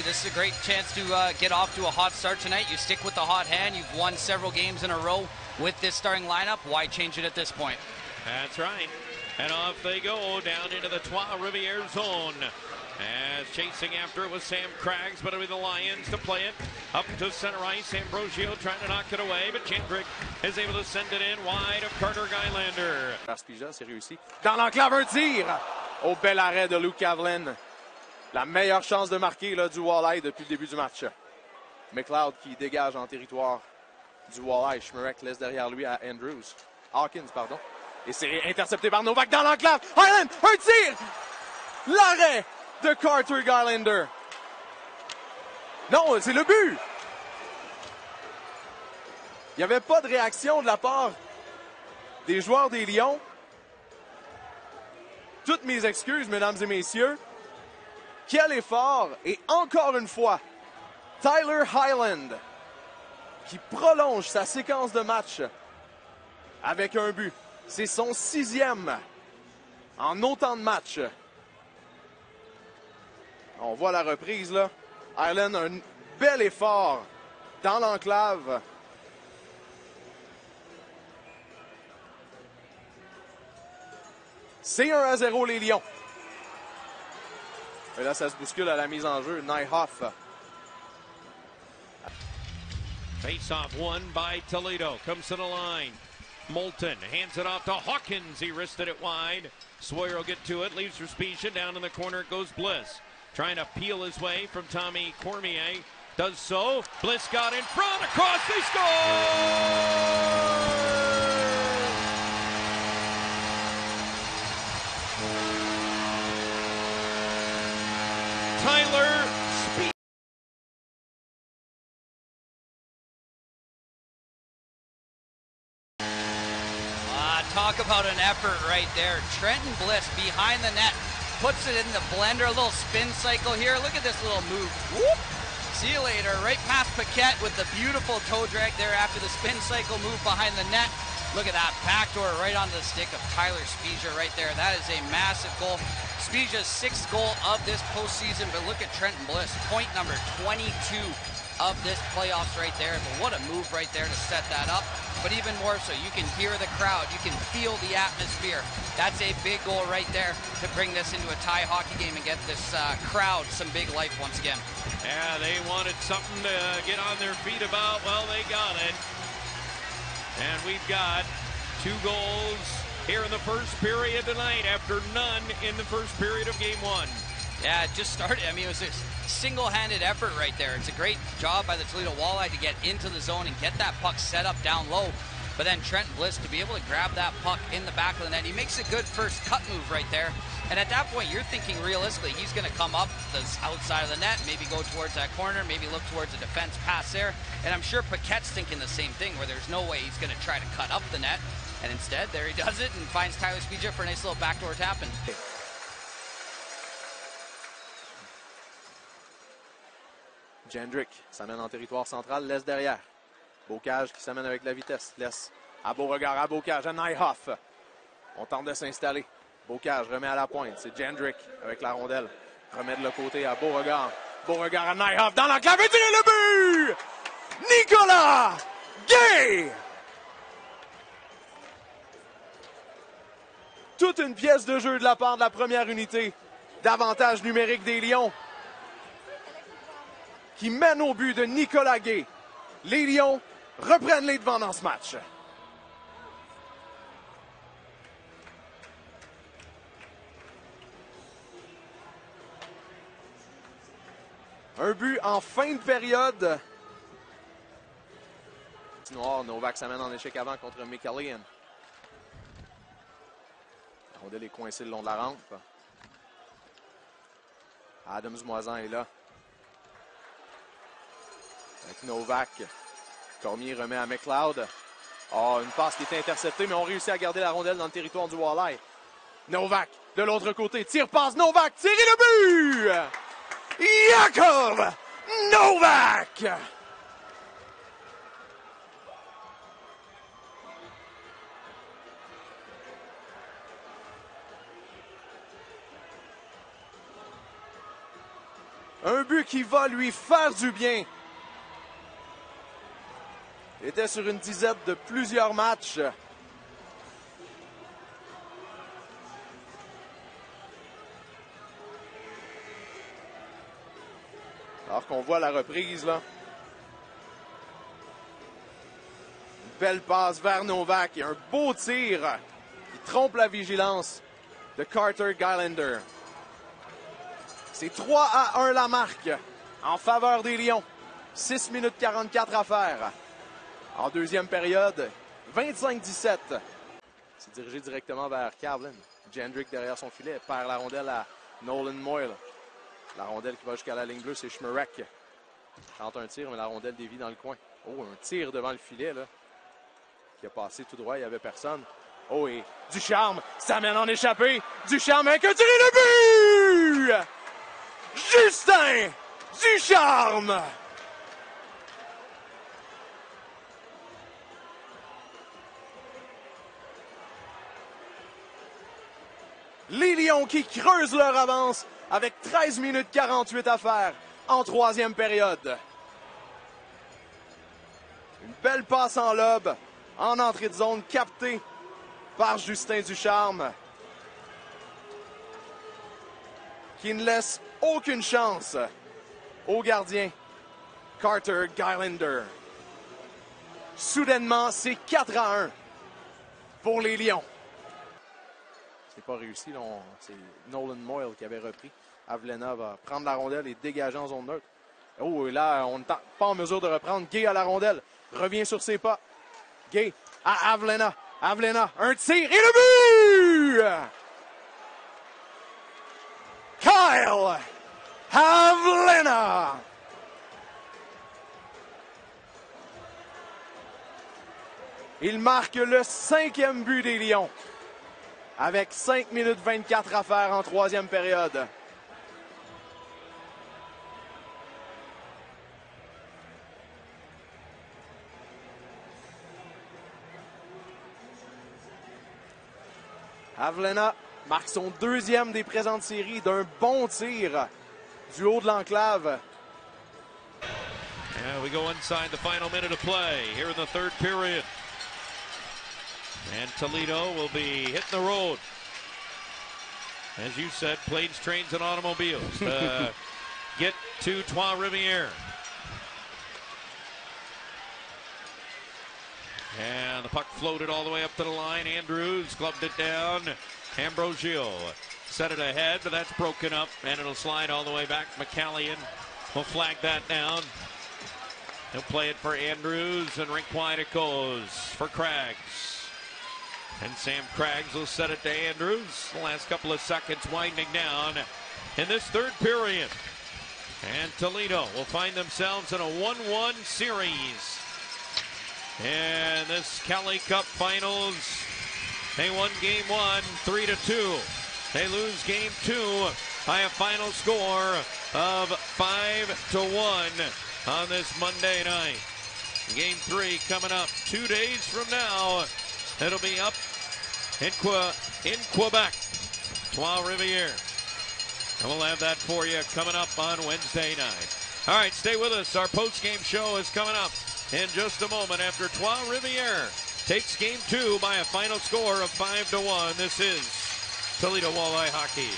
This is a great chance to get off to a hot start tonight. You stick with the hot hand. You've won several games in a row with this starting lineup. Why change it at this point? That's right. And off they go down into the Trois-Rivières zone. As chasing after it was Sam Craggs, but it was the Lions to play it. Up to center ice, Ambrosio trying to knock it away, but Jendrick is able to send it in wide of Carter Gylander. Spija, c'est réussi. Dans l'enclave, un tir! Au bel arrêt de Luke Kavlin. La meilleure chance de marquer là, du Walleye depuis le début du match. McLeod qui dégage en territoire du Walleye. Schmerek laisse derrière lui à Hawkins, pardon. Et c'est intercepté par Novak dans l'enclave. Highland, un tir! L'arrêt de Carter Gylander. Non, c'est le but! Il n'y avait pas de réaction de la part des joueurs des Lions. Toutes mes excuses, mesdames et messieurs. Quel effort! Et encore une fois, Tyler Highland qui prolonge sa séquence de match avec un but. C'est son 6e en autant de matchs. On voit la reprise là. Highland a un bel effort dans l'enclave. C'est 1-0 les Lions. Et là, ça se bouscule à la mise en jeu. Nyhoff. Face-off won by Toledo. Comes to the line. Moulton hands it off to Hawkins. He wristed it wide. Sawyer will get to it. Leaves for Spezia. Down in the corner goes Bliss. Trying to peel his way from Tommy Cormier. Does so. Bliss got in front. Across. They score! Tyler Spezia. Talk about an effort right there. Trenton Bliss behind the net, puts it in the blender, a little spin cycle here. Look at this little move. Whoop! See you later. Right past Paquette with the beautiful toe drag there after the spin cycle move behind the net. Look at that backdoor right onto the stick of Tyler Spezia right there. That is a massive goal. Spezia's 6th goal of this postseason, but look at Trenton Bliss, point number 22 of this playoffs right there. But what a move right there to set that up. But even more so, you can hear the crowd, you can feel the atmosphere. That's a big goal right there to bring this into a tie hockey game and get this crowd some big life once again. Yeah, they wanted something to get on their feet about. Well, they got it. And we've got 2 goals here in the first period tonight after none in the first period of game 1. Yeah, it just started. I mean, it was a single-handed effort right there. It's a great job by the Toledo Walleye to get into the zone and get that puck set up down low. But then Trenton Bliss to be able to grab that puck in the back of the net. He makes a good first cut move right there. And at that point, you're thinking realistically, he's going to come up the outside of the net, maybe go towards that corner, maybe look towards a defense pass there. And I'm sure Paquette's thinking the same thing, where there's no way he's going to try to cut up the net. And instead, there he does it and finds Tyler Spezia for a nice little backdoor tap-in. Jendrick s'amène en territoire central, laisse derrière. Beaucage qui s'amène avec la vitesse, laisse à Beauregard, à Beaucage, à Nyhoff. On tente de s'installer. Beaucage remet à la pointe, c'est Jendrick avec la rondelle. Remet de l'autre côté à Beauregard. Beauregard à Nyhoff dans l'enclave et le but! Nicolas Gay! Toute une pièce de jeu de la part de la première unité d'avantage numérique des Lions, qui mène au but de Nicolas Gay. Les Lions reprennent les devants dans ce match. Un but en fin de période. Noir, Novak s'amène en échec avant contre McAllian. La rondelle est coincée le long de la rampe. Adams-Moisan est là. Avec Novak. Cormier remet à McLeod. Oh, une passe qui est interceptée, mais on réussit à garder la rondelle dans le territoire du Walleye. Novak, de l'autre côté, tire-passe, Novak, tire le but! Jakub Novak! Un but qui va lui faire du bien. Il était sur une disette de plusieurs matchs. Alors qu'on voit la reprise, là. Une belle passe vers Novak et un beau tir qui trompe la vigilance de Carter Gylander. C'est 3-1 la marque en faveur des Lions. 6 minutes 44 à faire. En deuxième période, 25-17. C'est dirigé directement vers Kavlin. Jandrick derrière son filet perd la rondelle à Nolan Moyle. La rondelle qui va jusqu'à la ligne bleue, c'est Schmerek. Tente un tir, mais la rondelle dévie dans le coin. Oh, un tir devant le filet, là. Qui a passé tout droit, il n'y avait personne. Oh, et Ducharme s'amène en échappée. Ducharme avec un tir et le but! Justin Ducharme! Les Lions qui creusent leur avance avec 13 minutes 48 à faire en troisième période. Une belle passe en lob, en entrée de zone, captée par Justin Ducharme, qui ne laisse aucune chance au gardien Carter Gylander. Soudainement, c'est 4-1 pour les Lions. C'est pas réussi, c'est Nolan Moyle qui avait repris. Avlena va prendre la rondelle et dégager en zone neutre. Oh, et là, on n'est pas en mesure de reprendre. Gay à la rondelle, revient sur ses pas. Gay à Avlena. Avlena, un tir et le but! Kyle Avlena! Il marque le 5e but des Lions avec 5 minutes 24 à faire en troisième période. Avlena marque son deuxième des présentes séries d'un bon tir du haut de l'enclave. And we go inside the final minute of play here in the third period. And Toledo will be hitting the road. As you said, planes, trains, and automobiles to get to Trois-Rivières. And the puck floated all the way up to the line. Andrews gloved it down. Ambrosio set it ahead, but that's broken up, and it'll slide all the way back. McCallion will flag that down. He'll play it for Andrews, and rink wide it goes for Craggs. And Sam Craggs will set it to Andrews. The last couple of seconds winding down in this third period. And Toledo will find themselves in a 1-1 series. And this Kelly Cup Finals, they won game 1, 3-2. They lose game 2 by a final score of 5-1 on this Monday night. Game 3 coming up 2 days from now. It'll be up in Quebec, Trois-Rivières. And we'll have that for you coming up on Wednesday night. All right, stay with us. Our post-game show is coming up in just a moment after Trois-Rivières takes game 2 by a final score of 5-1. This is Toledo Walleye Hockey.